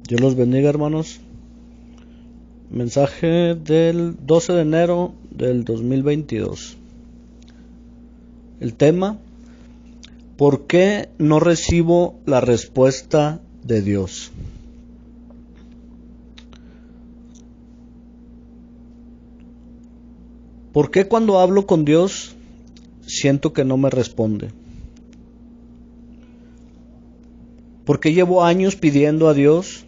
Dios los bendiga, hermanos. Mensaje del 12 de enero del 2022. El tema: ¿por qué no recibo la respuesta de Dios? ¿Por qué cuando hablo con Dios siento que no me responde? ¿Por qué llevo años pidiendo a Dios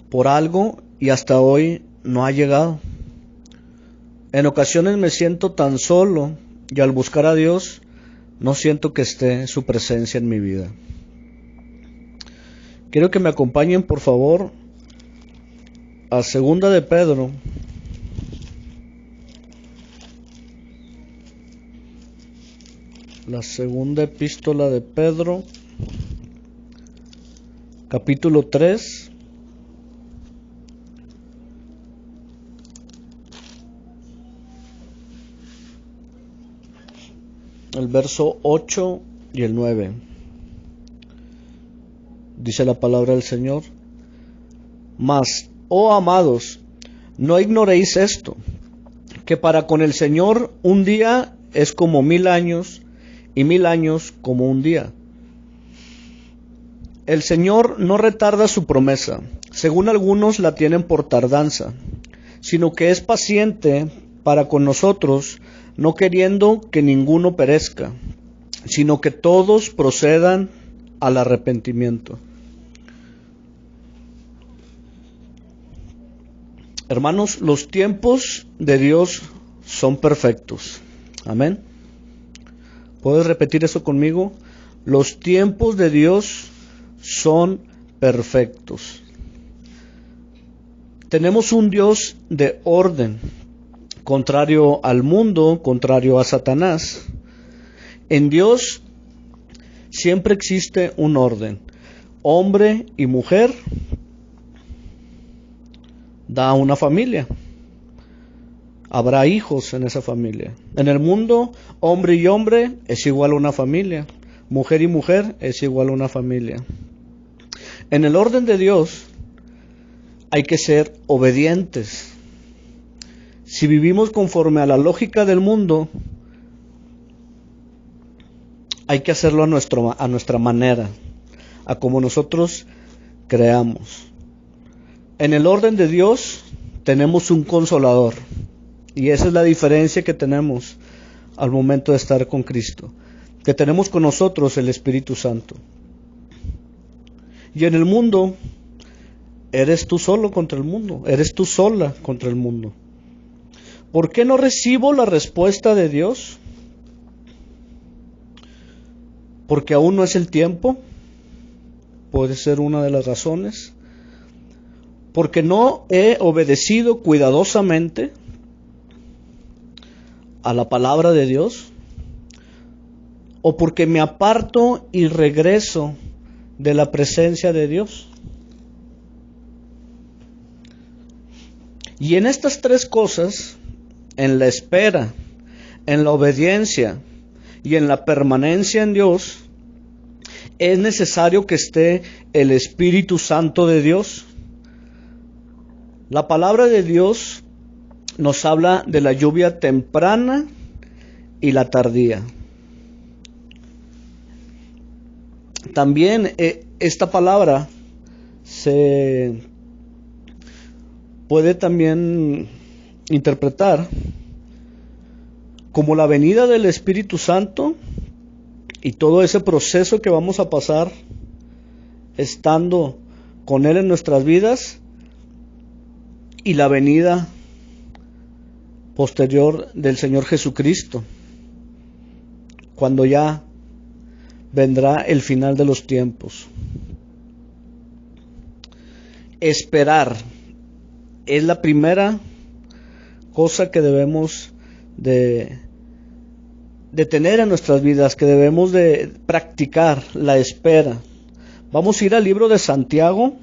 por algo y hasta hoy no ha llegado? En ocasiones me siento tan solo y al buscar a Dios no siento que esté su presencia en mi vida. Quiero que me acompañen, por favor, a 2 de Pedro, la segunda epístola de Pedro, capítulo 3, el verso 8 y el 9. Dice la palabra del Señor: Mas, oh amados, no ignoréis esto, que para con el Señor un día es como 1000 años, y 1000 años como un día. El Señor no retarda su promesa, según algunos la tienen por tardanza, sino que es paciente para con nosotros, no queriendo que ninguno perezca, sino que todos procedan al arrepentimiento. Hermanos, los tiempos de Dios son perfectos. Amén. ¿Puedes repetir eso conmigo? Los tiempos de Dios son perfectos. Tenemos un Dios de orden, contrario al mundo, contrario a Satanás. En Dios siempre existe un orden. Hombre y mujer da una familia. Habrá hijos en esa familia. En el mundo, hombre y hombre es igual a una familia. Mujer y mujer es igual a una familia. En el orden de Dios hay que ser obedientes. Si vivimos conforme a la lógica del mundo, hay que hacerlo a nuestra manera, a como nosotros creamos. En el orden de Dios tenemos un consolador, y esa es la diferencia que tenemos al momento de estar con Cristo, que tenemos con nosotros el Espíritu Santo. Y en el mundo, eres tú solo contra el mundo, eres tú sola contra el mundo. ¿Por qué no recibo la respuesta de Dios? Porque aún no es el tiempo, puede ser una de las razones. Porque no he obedecido cuidadosamente a la palabra de Dios, o porque me aparto y regreso de la presencia de Dios. Y en estas tres cosas, en la espera, en la obediencia y en la permanencia en Dios, es necesario que esté el Espíritu Santo de Dios. La palabra de Dios nos habla de la lluvia temprana y la tardía. También esta palabra se puede también interpretar como la venida del Espíritu Santo y todo ese proceso que vamos a pasar estando con Él en nuestras vidas, y la venida posterior del Señor Jesucristo, cuando ya vendrá el final de los tiempos. Esperar es la primera cosa que debemos de tener en nuestras vidas, que debemos de practicar, la espera. Vamos a ir al libro de Santiago,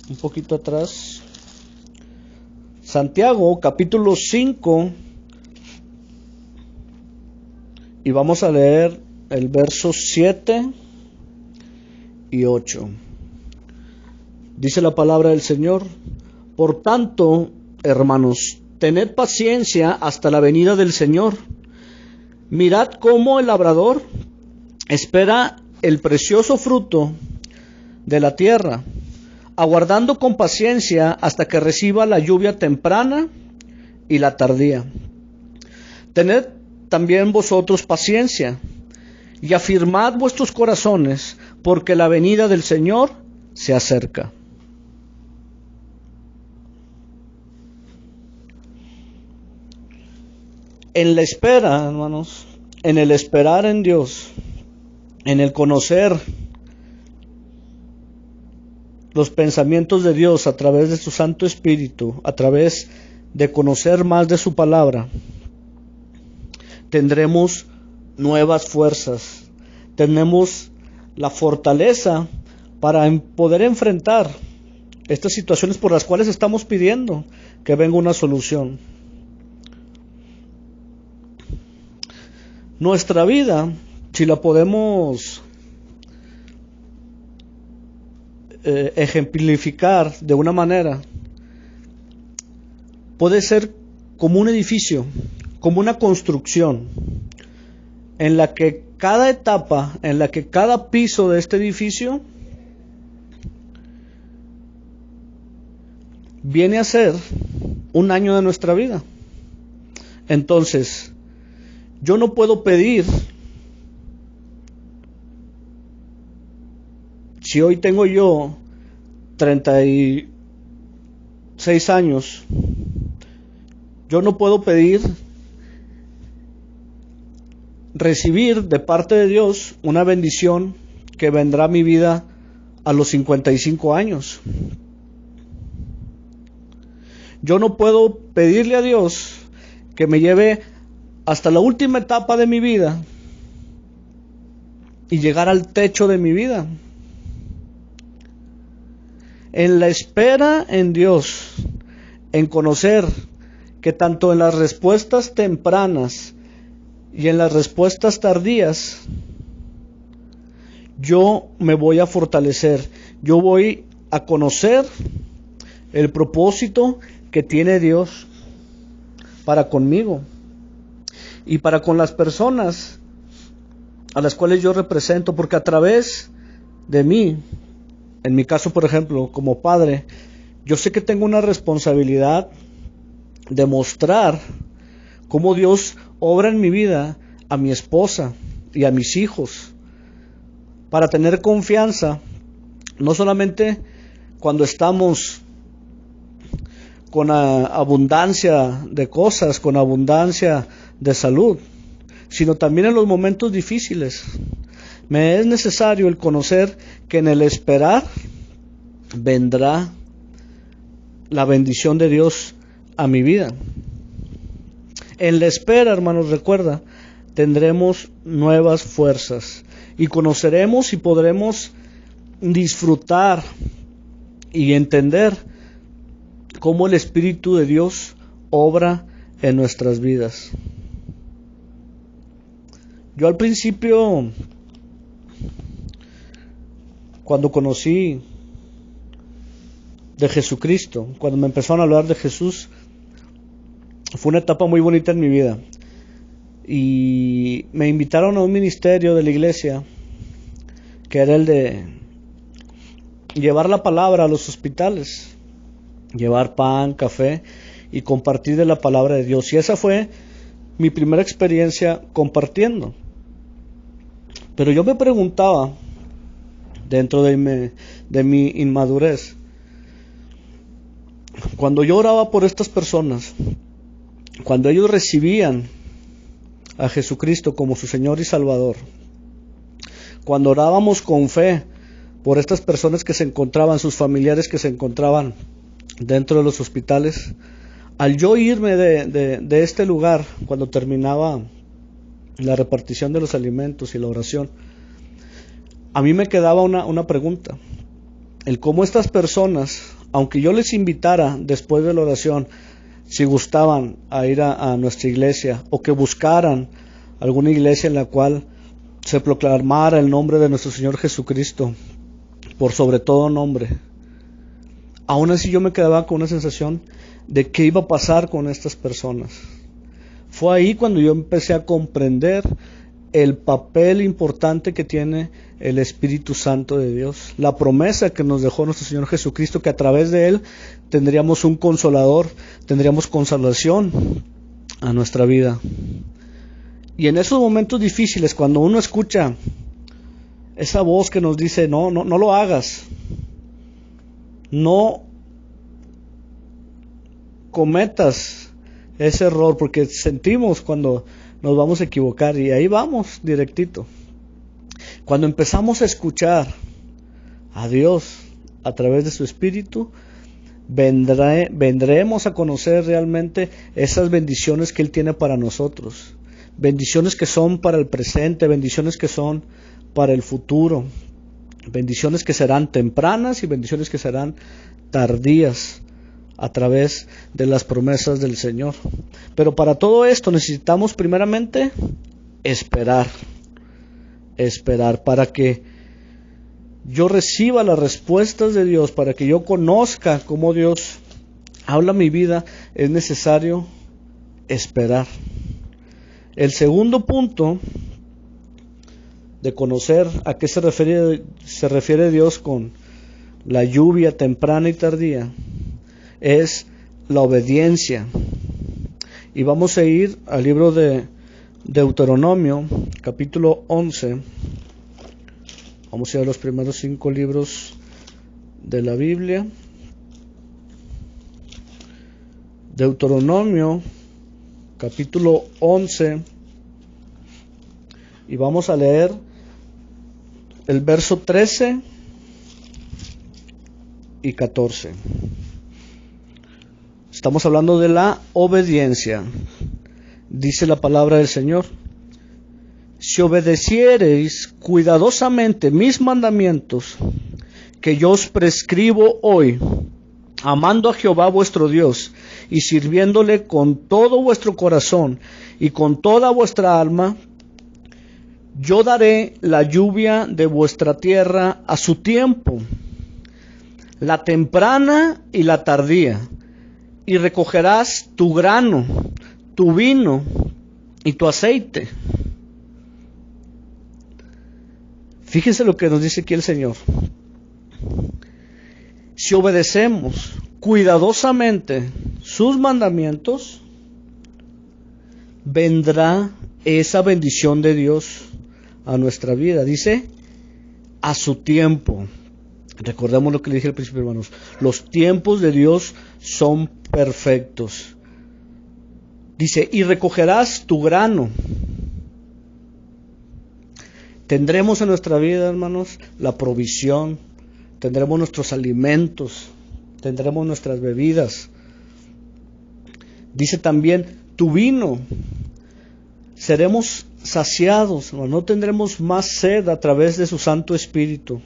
un poquito atrás. Santiago, capítulo 5, y vamos a leer el verso 7 y 8. Dice la palabra del Señor: por tanto, hermanos, tened paciencia hasta la venida del Señor. Mirad cómo el labrador espera el precioso fruto de la tierra, aguardando con paciencia hasta que reciba la lluvia temprana y la tardía. Tened también vosotros paciencia y afirmad vuestros corazones, porque la venida del Señor se acerca. En la espera, hermanos, en el esperar en Dios, en el conocer los pensamientos de Dios a través de su Santo Espíritu, a través de conocer más de su palabra, tendremos nuevas fuerzas, tenemos la fortaleza para poder enfrentar estas situaciones por las cuales estamos pidiendo que venga una solución. Nuestra vida, si la podemos ejemplificar de una manera, puede ser como un edificio, como una construcción, en la que cada etapa, en la que cada piso de este edificio viene a ser un año de nuestra vida. Entonces, yo no puedo pedir, si hoy tengo yo 36 años, yo no puedo pedir recibir de parte de Dios una bendición que vendrá a mi vida a los 55 años. Yo no puedo pedirle a Dios que me lleve hasta la última etapa de mi vida y llegar al techo de mi vida. En la espera en Dios, en conocer que tanto en las respuestas tempranas y en las respuestas tardías, yo me voy a fortalecer, yo voy a conocer el propósito que tiene Dios para conmigo y para con las personas a las cuales yo represento, porque a través de mí, en mi caso por ejemplo, como padre, yo sé que tengo una responsabilidad de mostrar cómo Dios obra en mi vida a mi esposa y a mis hijos, para tener confianza, no solamente cuando estamos con abundancia de cosas, con abundancia de salud, sino también en los momentos difíciles. Me es necesario el conocer que en el esperar vendrá la bendición de Dios a mi vida. En la espera, hermanos, recuerda, tendremos nuevas fuerzas y conoceremos y podremos disfrutar y entender cómo el Espíritu de Dios obra en nuestras vidas. Yo al principio, cuando conocí de Jesucristo, cuando me empezaron a hablar de Jesús, fue una etapa muy bonita en mi vida. Y me invitaron a un ministerio de la iglesia, que era el de llevar la palabra a los hospitales, llevar pan, café y compartir de la palabra de Dios. Y esa fue mi primera experiencia compartiendo. Pero yo me preguntaba, dentro de mi inmadurez, cuando yo oraba por estas personas, cuando ellos recibían a Jesucristo como su Señor y Salvador, cuando orábamos con fe por estas personas que se encontraban, sus familiares que se encontraban dentro de los hospitales, al yo irme de este lugar, cuando terminaba la repartición de los alimentos y la oración, a mí me quedaba una pregunta, el cómo estas personas, aunque yo les invitara después de la oración, si gustaban a ir a nuestra iglesia, o que buscaran alguna iglesia en la cual se proclamara el nombre de nuestro Señor Jesucristo, por sobre todo nombre. Aún así yo me quedaba con una sensación de qué iba a pasar con estas personas. Fue ahí cuando yo empecé a comprender el papel importante que tiene el Espíritu Santo de Dios, la promesa que nos dejó nuestro Señor Jesucristo, que a través de Él tendríamos un consolador, tendríamos consolación a nuestra vida. Y en esos momentos difíciles, cuando uno escucha esa voz que nos dice, no lo hagas, no cometas ese error, porque sentimos cuando nos vamos a equivocar, y ahí vamos directito. Cuando empezamos a escuchar a Dios a través de su Espíritu, vendremos a conocer realmente esas bendiciones que Él tiene para nosotros, bendiciones que son para el presente, bendiciones que son para el futuro, bendiciones que serán tempranas y bendiciones que serán tardías a través de las promesas del Señor. Pero para todo esto necesitamos primeramente esperar para que yo reciba las respuestas de Dios, para que yo conozca cómo Dios habla mi vida. Es necesario esperar. El segundo punto de conocer a qué se refiere Dios con la lluvia temprana y tardía es la obediencia. Y vamos a ir al libro de Deuteronomio, capítulo 11. Vamos a ir a los primeros 5 libros de la Biblia. Deuteronomio, capítulo 11. Y vamos a leer el verso 13 y 14. Estamos hablando de la obediencia. Dice la palabra del Señor: si obedeciereis cuidadosamente mis mandamientos, que yo os prescribo hoy, amando a Jehová vuestro Dios, y sirviéndole con todo vuestro corazón y con toda vuestra alma, yo daré la lluvia de vuestra tierra a su tiempo, la temprana y la tardía, y recogerás tu grano, tu vino y tu aceite. Fíjense lo que nos dice aquí el Señor. Si obedecemos cuidadosamente sus mandamientos, vendrá esa bendición de Dios a nuestra vida. Dice, a su tiempo. Recordemos lo que le dije al principio, hermanos. Los tiempos de Dios son perfectos. Dice, y recogerás tu grano. Tendremos en nuestra vida, hermanos, la provisión. Tendremos nuestros alimentos. Tendremos nuestras bebidas. Dice también, tu vino. Seremos saciados, no tendremos más sed a través de su Santo Espíritu.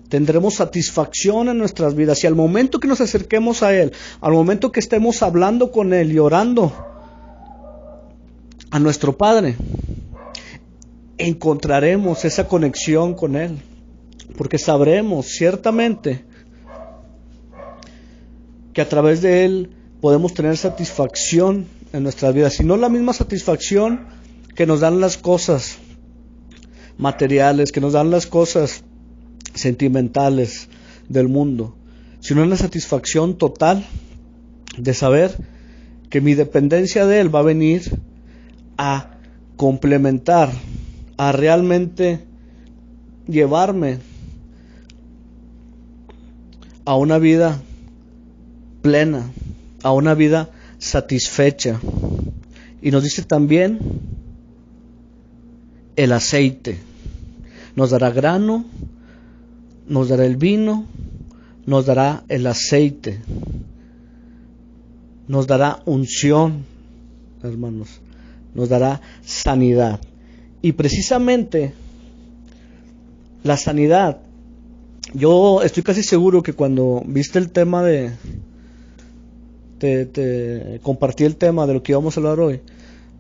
Tendremos satisfacción en nuestras vidas, y al momento que nos acerquemos a Él, al momento que estemos hablando con Él y orando a nuestro Padre, encontraremos esa conexión con Él, porque sabremos ciertamente que a través de Él podemos tener satisfacción en nuestras vidas, y no la misma satisfacción que nos dan las cosas materiales, que nos dan las cosas sentimentales del mundo, sino una satisfacción total de saber que mi dependencia de Él va a venir a complementar, a realmente llevarme a una vida plena, a una vida satisfecha. Y nos dice también el aceite. Nos dará grano, nos dará el vino, nos dará el aceite, nos dará unción, hermanos, nos dará sanidad. Y precisamente la sanidad, yo estoy casi seguro que cuando viste el tema te compartí el tema de lo que íbamos a hablar hoy,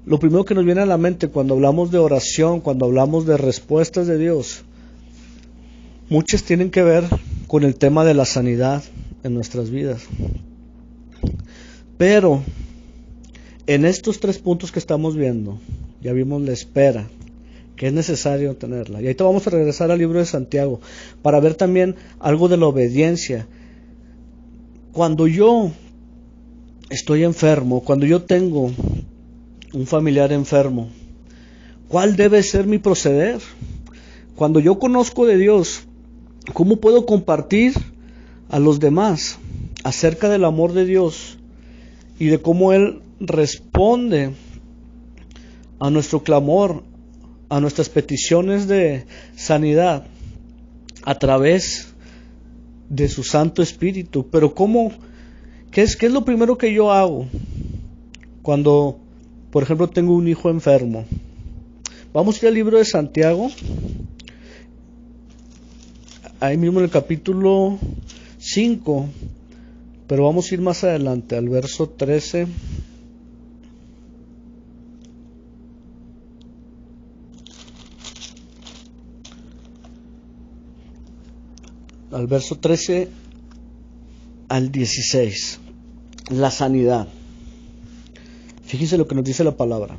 lo primero que nos viene a la mente cuando hablamos de oración, cuando hablamos de respuestas de Dios, muchas tienen que ver con el tema de la sanidad en nuestras vidas. Pero en estos 3 puntos que estamos viendo, ya vimos la espera, que es necesario tenerla. Y ahorita vamos a regresar al libro de Santiago para ver también algo de la obediencia. Cuando yo estoy enfermo, cuando yo tengo un familiar enfermo, ¿cuál debe ser mi proceder? Cuando yo conozco de Dios, ¿cómo puedo compartir a los demás acerca del amor de Dios y de cómo Él responde a nuestro clamor, a nuestras peticiones de sanidad a través de su Santo Espíritu? Pero ¿qué es lo primero que yo hago cuando, por ejemplo, tengo un hijo enfermo? Vamos a ir al libro de Santiago, ahí mismo en el capítulo 5, pero vamos a ir más adelante, al verso 13. Al verso 13 al 16, la sanidad. Fíjense lo que nos dice la palabra.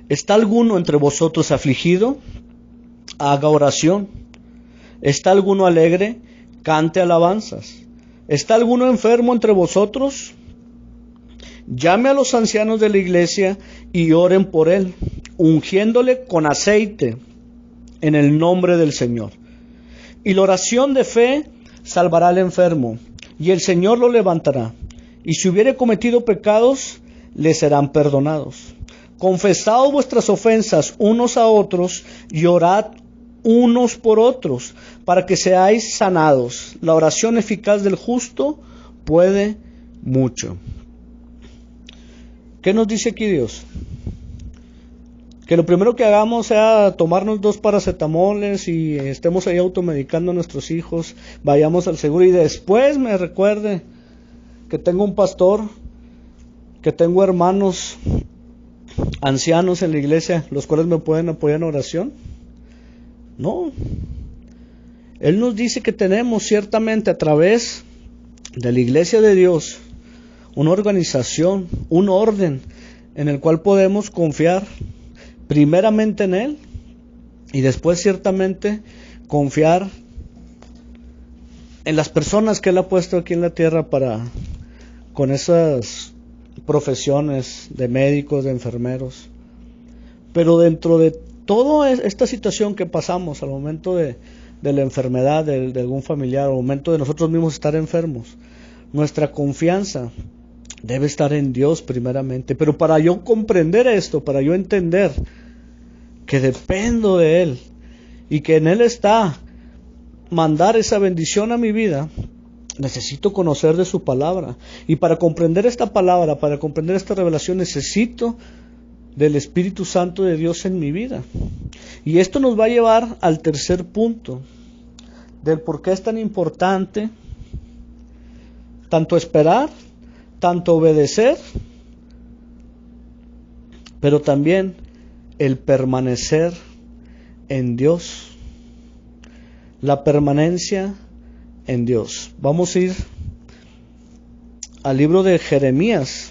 ¿Está alguno entre vosotros afligido? Haga oración. ¿Está alguno alegre? Cante alabanzas. ¿Está alguno enfermo entre vosotros? Llame a los ancianos de la iglesia y oren por él, ungiéndole con aceite en el nombre del Señor. Y la oración de fe salvará al enfermo, y el Señor lo levantará. Y si hubiere cometido pecados, le serán perdonados. Confesad vuestras ofensas unos a otros y orad unos por otros, para que seáis sanados. La oración eficaz del justo puede mucho. ¿Qué nos dice aquí Dios? Que lo primero que hagamos sea tomarnos 2 paracetamoles y estemos ahí automedicando a nuestros hijos, vayamos al seguro y después me recuerde que tengo un pastor, que tengo hermanos ancianos en la iglesia, los cuales me pueden apoyar en oración. No. Él nos dice que tenemos ciertamente a través de la iglesia de Dios una organización, un orden en el cual podemos confiar primeramente en Él y después ciertamente confiar en las personas que Él ha puesto aquí en la tierra con esas profesiones de médicos, de enfermeros. Pero dentro de toda esta situación que pasamos al momento de la enfermedad de algún familiar, al momento de nosotros mismos estar enfermos, nuestra confianza debe estar en Dios primeramente. Pero para yo comprender esto, para yo entender que dependo de Él y que en Él está mandar esa bendición a mi vida, necesito conocer de su palabra. Y para comprender esta palabra, para comprender esta revelación, necesito del Espíritu Santo de Dios en mi vida. Y esto nos va a llevar al tercer punto del por qué es tan importante tanto esperar, tanto obedecer, pero también el permanecer en Dios, la permanencia en Dios. Vamos a ir al libro de Jeremías.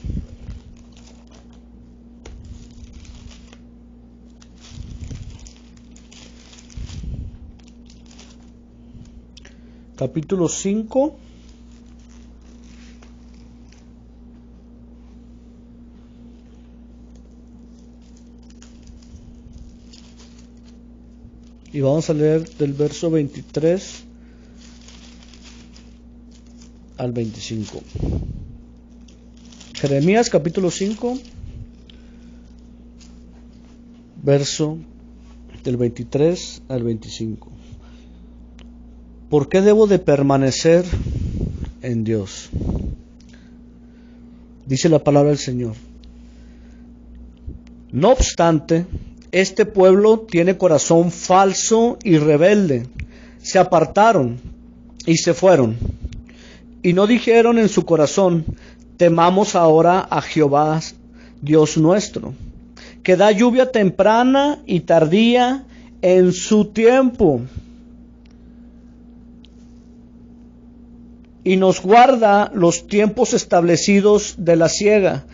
Capítulo 5. Y vamos a leer del verso 23 al 25. Jeremías capítulo 5, verso del 23 al 25. ¿Por qué debo de permanecer en Dios? Dice la palabra del Señor. No obstante, este pueblo tiene corazón falso y rebelde. Se apartaron y se fueron. Y no dijeron en su corazón, temamos ahora a Jehová, Dios nuestro, que da lluvia temprana y tardía en su tiempo. Y nos guarda los tiempos establecidos de la siega.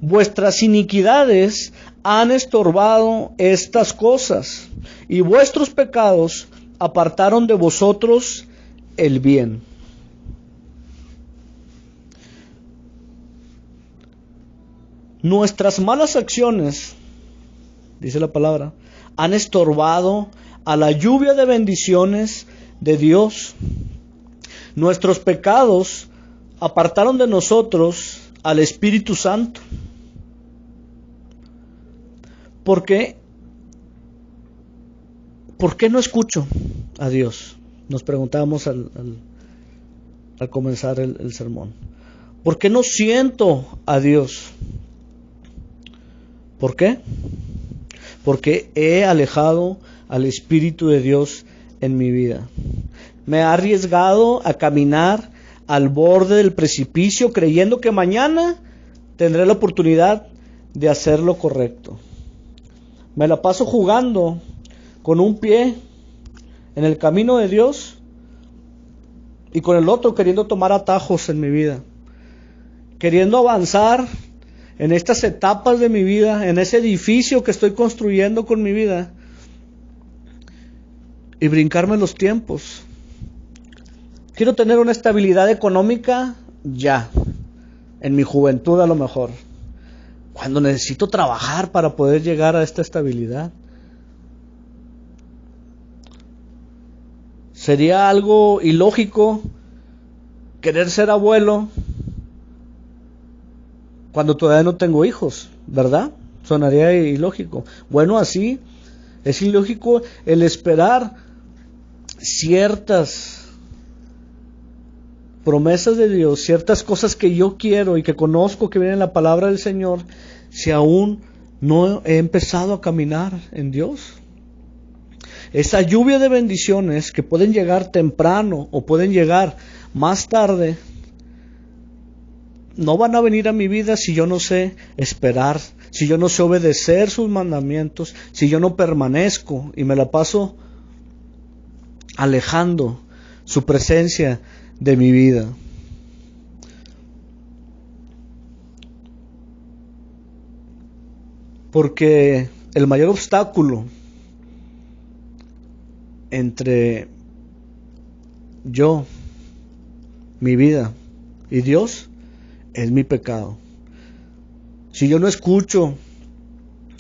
Vuestras iniquidades han estorbado estas cosas, y vuestros pecados apartaron de vosotros el bien. Nuestras malas acciones, dice la palabra, han estorbado a la lluvia de bendiciones de Dios. Nuestros pecados apartaron de nosotros al Espíritu Santo. ¿Por qué? ¿Por qué no escucho a Dios? Nos preguntábamos al comenzar el sermón. ¿Por qué no siento a Dios? ¿Por qué? Porque he alejado al Espíritu de Dios en mi vida. Me he arriesgado a caminar al borde del precipicio creyendo que mañana tendré la oportunidad de hacer lo correcto. Me la paso jugando con un pie en el camino de Dios y con el otro queriendo tomar atajos en mi vida, queriendo avanzar en estas etapas de mi vida, en ese edificio que estoy construyendo con mi vida, y brincarme los tiempos. Quiero tener una estabilidad económica ya, en mi juventud a lo mejor, cuando necesito trabajar para poder llegar a esta estabilidad. Sería algo ilógico querer ser abuelo cuando todavía no tengo hijos, ¿verdad? Sonaría ilógico. Bueno, así es ilógico el esperar ciertas promesas de Dios, ciertas cosas que yo quiero y que conozco que vienen en la palabra del Señor, si aún no he empezado a caminar en Dios. Esa lluvia de bendiciones que pueden llegar temprano o pueden llegar más tarde, no van a venir a mi vida si yo no sé esperar, si yo no sé obedecer sus mandamientos, si yo no permanezco y me la paso alejando su presencia de mi vida. Porque el mayor obstáculo entre yo, mi vida y Dios es mi pecado. Si yo no escucho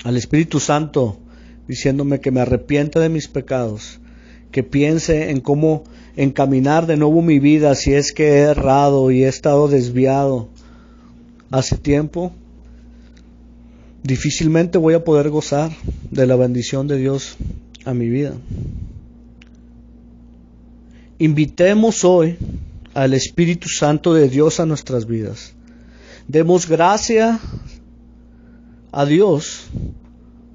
al Espíritu Santo diciéndome que me arrepienta de mis pecados, que piense en cómo encaminar de nuevo mi vida si es que he errado y he estado desviado hace tiempo, difícilmente voy a poder gozar de la bendición de Dios a mi vida. Invitemos hoy al Espíritu Santo de Dios a nuestras vidas. Demos gracias a Dios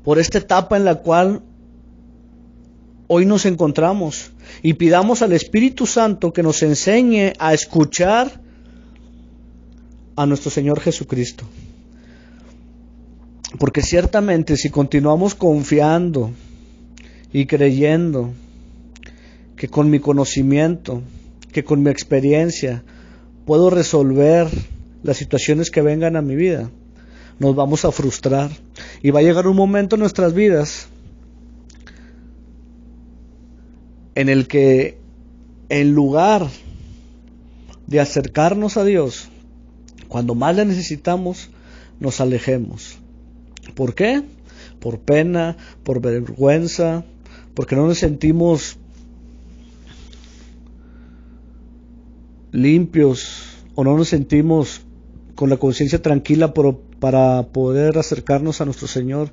por esta etapa en la cual hoy nos encontramos y pidamos al Espíritu Santo que nos enseñe a escuchar a nuestro Señor Jesucristo. Porque ciertamente si continuamos confiando y creyendo que con mi conocimiento, que con mi experiencia puedo resolver las situaciones que vengan a mi vida, nos vamos a frustrar y va a llegar un momento en nuestras vidas en el que en lugar de acercarnos a Dios cuando más le necesitamos, nos alejemos. ¿Por qué? Por pena, por vergüenza, porque no nos sentimos limpios o no nos sentimos con la conciencia tranquila para poder acercarnos a nuestro Señor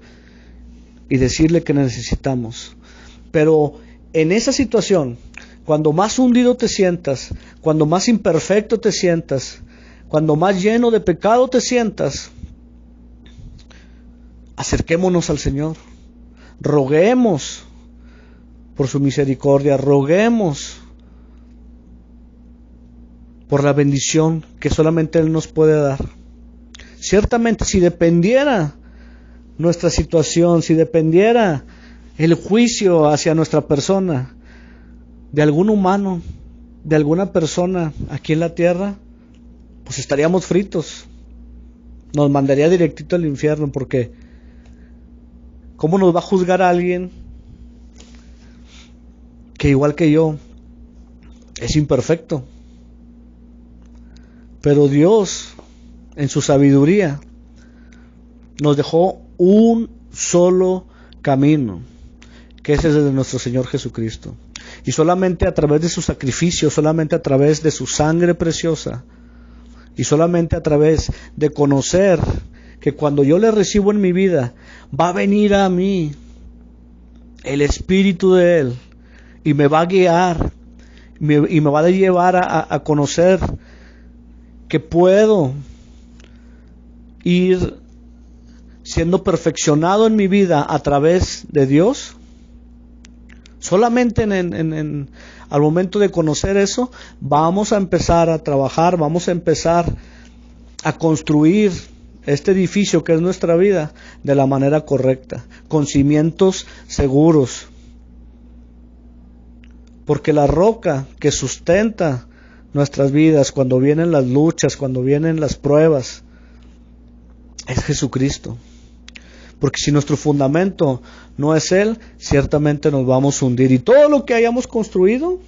y decirle que necesitamos. Pero en esa situación, cuando más hundido te sientas, cuando más imperfecto te sientas, cuando más lleno de pecado te sientas, acerquémonos al Señor, roguemos por su misericordia, roguemos por la bendición que solamente Él nos puede dar. Ciertamente, si dependiera nuestra situación, si dependiera el juicio hacia nuestra persona de algún humano, de alguna persona aquí en la tierra, pues estaríamos fritos. Nos mandaría directito al infierno, porque ¿cómo nos va a juzgar a alguien que igual que yo es imperfecto? Pero Dios, en su sabiduría, nos dejó un solo camino, que es el de nuestro Señor Jesucristo. Y solamente a través de su sacrificio, solamente a través de su sangre preciosa, y solamente a través de conocer que cuando yo le recibo en mi vida, va a venir a mí el Espíritu de Él y me va a guiar y me va a llevar a conocer que puedo ir siendo perfeccionado en mi vida a través de Dios. Solamente al momento de conocer eso, vamos a empezar a trabajar, vamos a empezar a construir este edificio que es nuestra vida de la manera correcta, con cimientos seguros. Porque la roca que sustenta nuestras vidas cuando vienen las luchas, cuando vienen las pruebas, es Jesucristo. Porque si nuestro fundamento no es Él, ciertamente nos vamos a hundir. Y todo lo que hayamos construido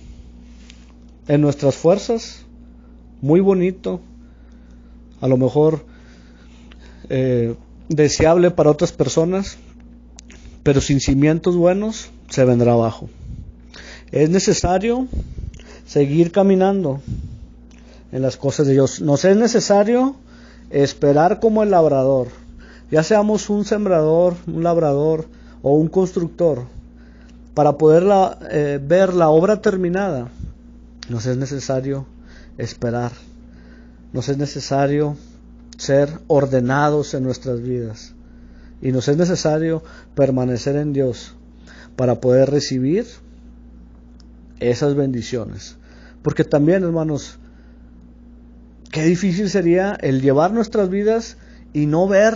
en nuestras fuerzas, muy bonito, a lo mejor deseable para otras personas, pero sin cimientos buenos, se vendrá abajo. Es necesario seguir caminando en las cosas de Dios. Nos es necesario esperar como el labrador. Ya seamos un sembrador, un labrador o un constructor, para poder ver la obra terminada, nos es necesario esperar. Nos es necesario ser ordenados en nuestras vidas. Y nos es necesario permanecer en Dios para poder recibir esas bendiciones. Porque también, hermanos, qué difícil sería el llevar nuestras vidas y no ver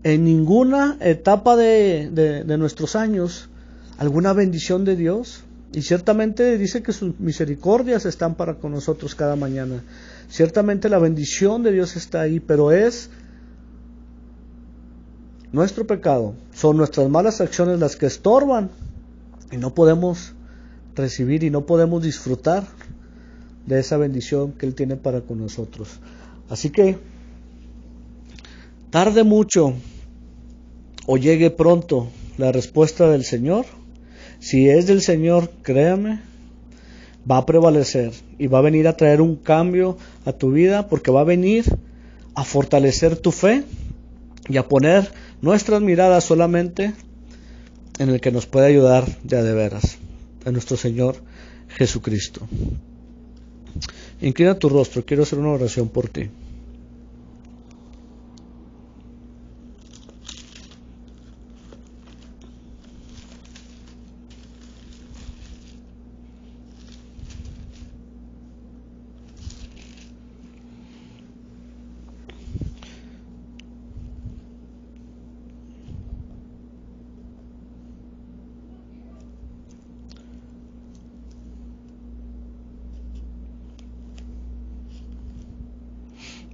en ninguna etapa de nuestros años alguna bendición de Dios. Y ciertamente dice que sus misericordias están para con nosotros cada mañana. Ciertamente la bendición de Dios está ahí, pero es nuestro pecado, son nuestras malas acciones las que estorban y no podemos recibir y no podemos disfrutar de esa bendición que Él tiene para con nosotros. Así que tarde mucho o llegue pronto la respuesta del Señor. Si es del Señor, créame, va a prevalecer y va a venir a traer un cambio a tu vida, porque va a venir a fortalecer tu fe y a poner nuestras miradas solamente en el que nos puede ayudar ya de veras, en nuestro Señor Jesucristo. Inclina tu rostro, quiero hacer una oración por ti.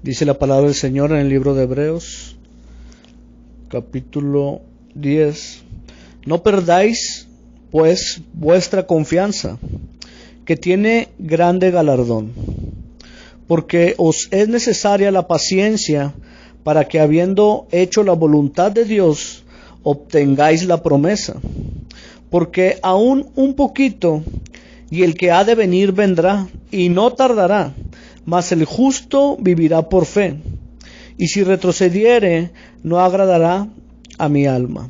Dice la palabra del Señor en el libro de Hebreos, capítulo 10. No perdáis, pues, vuestra confianza, que tiene grande galardón, porque os es necesaria la paciencia para que, habiendo hecho la voluntad de Dios, obtengáis la promesa. Porque aún un poquito, y el que ha de venir vendrá, y no tardará. Mas el justo vivirá por fe, y si retrocediere, no agradará a mi alma.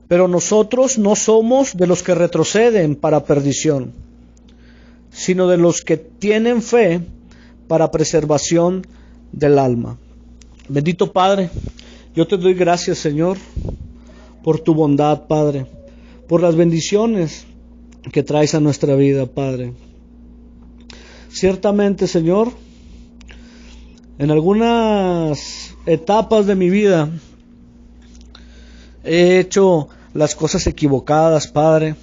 Pero nosotros no somos de los que retroceden para perdición, sino de los que tienen fe para preservación del alma. Bendito Padre, yo te doy gracias, Señor, por tu bondad, Padre, por las bendiciones que traes a nuestra vida, Padre. Ciertamente, Señor, en algunas etapas de mi vida he hecho las cosas equivocadas, Padre.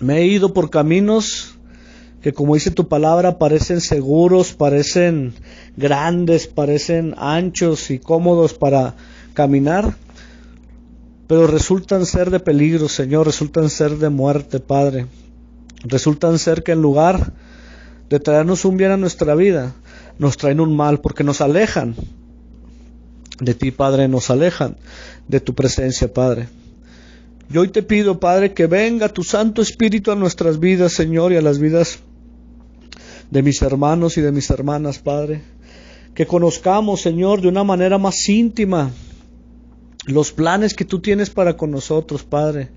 Me he ido por caminos que, como dice tu palabra, parecen seguros, parecen grandes, parecen anchos y cómodos para caminar, pero resultan ser de peligro, Señor, resultan ser de muerte, Padre. Resultan ser que en lugar de traernos un bien a nuestra vida, nos traen un mal, porque nos alejan de ti, Padre, nos alejan de tu presencia, Padre. Yo hoy te pido, Padre, que venga tu Santo Espíritu a nuestras vidas, Señor, y a las vidas de mis hermanos y de mis hermanas, Padre. Que conozcamos, Señor, de una manera más íntima los planes que tú tienes para con nosotros, Padre.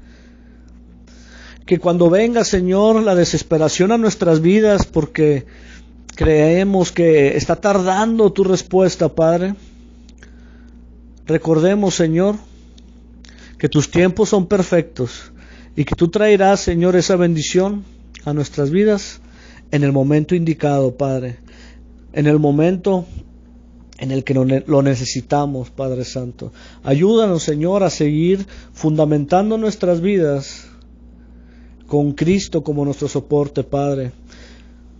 Que cuando venga, Señor, la desesperación a nuestras vidas porque creemos que está tardando tu respuesta, Padre, recordemos, Señor, que tus tiempos son perfectos y que tú traerás, Señor, esa bendición a nuestras vidas en el momento indicado, Padre, en el momento en el que lo necesitamos, Padre Santo. Ayúdanos, Señor, a seguir fundamentando nuestras vidas con Cristo como nuestro soporte, Padre.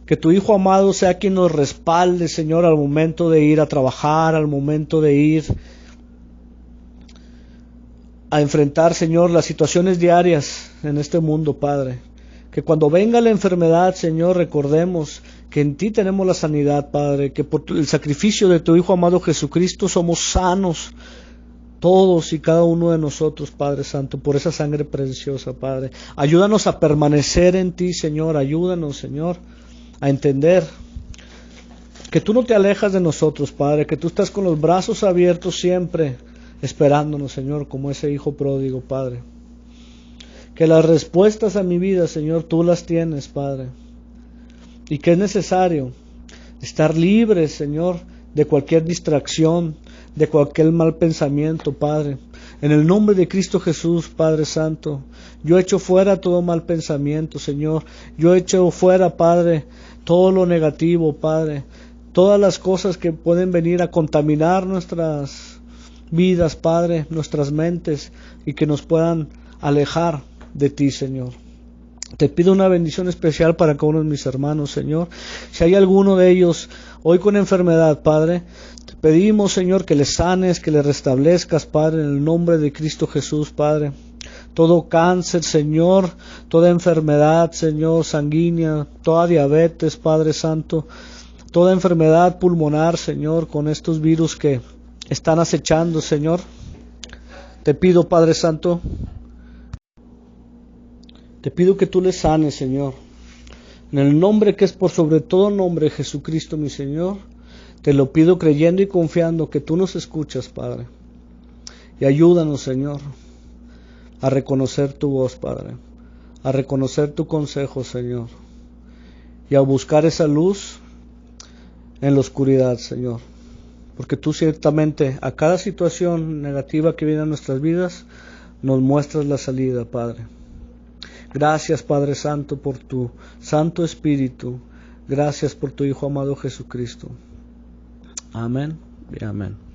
Que tu Hijo amado sea quien nos respalde, Señor, al momento de ir a trabajar, al momento de ir a enfrentar, Señor, las situaciones diarias en este mundo, Padre. Que cuando venga la enfermedad, Señor, recordemos que en ti tenemos la sanidad, Padre, que por el sacrificio de tu Hijo amado Jesucristo somos sanos, todos y cada uno de nosotros, Padre Santo, por esa sangre preciosa, Padre. Ayúdanos a permanecer en ti, Señor, ayúdanos, Señor, a entender que tú no te alejas de nosotros, Padre, que tú estás con los brazos abiertos siempre, esperándonos, Señor, como ese hijo pródigo, Padre. Que las respuestas a mi vida, Señor, tú las tienes, Padre. Y que es necesario estar libres, Señor, de cualquier distracción, de cualquier mal pensamiento, Padre. En el nombre de Cristo Jesús, Padre Santo, yo echo fuera todo mal pensamiento, Señor. Yo echo fuera, Padre, todo lo negativo, Padre. Todas las cosas que pueden venir a contaminar nuestras vidas, Padre, nuestras mentes, y que nos puedan alejar de ti, Señor. Te pido una bendición especial para cada uno de mis hermanos, Señor. Si hay alguno de ellos hoy con enfermedad, Padre, te pedimos, Señor, que les sanes, que les restablezcas, Padre, en el nombre de Cristo Jesús, Padre. Todo cáncer, Señor, toda enfermedad, Señor, sanguínea, toda diabetes, Padre Santo, toda enfermedad pulmonar, Señor, con estos virus que están acechando, Señor. Te pido, Padre Santo, te pido que tú les sanes, Señor. En el nombre que es por sobre todo nombre, Jesucristo, mi Señor, te lo pido creyendo y confiando que tú nos escuchas, Padre. Y ayúdanos, Señor, a reconocer tu voz, Padre, a reconocer tu consejo, Señor, y a buscar esa luz en la oscuridad, Señor. Porque tú ciertamente a cada situación negativa que viene a nuestras vidas, nos muestras la salida, Padre. Gracias, Padre Santo, por tu Santo Espíritu. Gracias por tu Hijo amado Jesucristo. Amén y amén.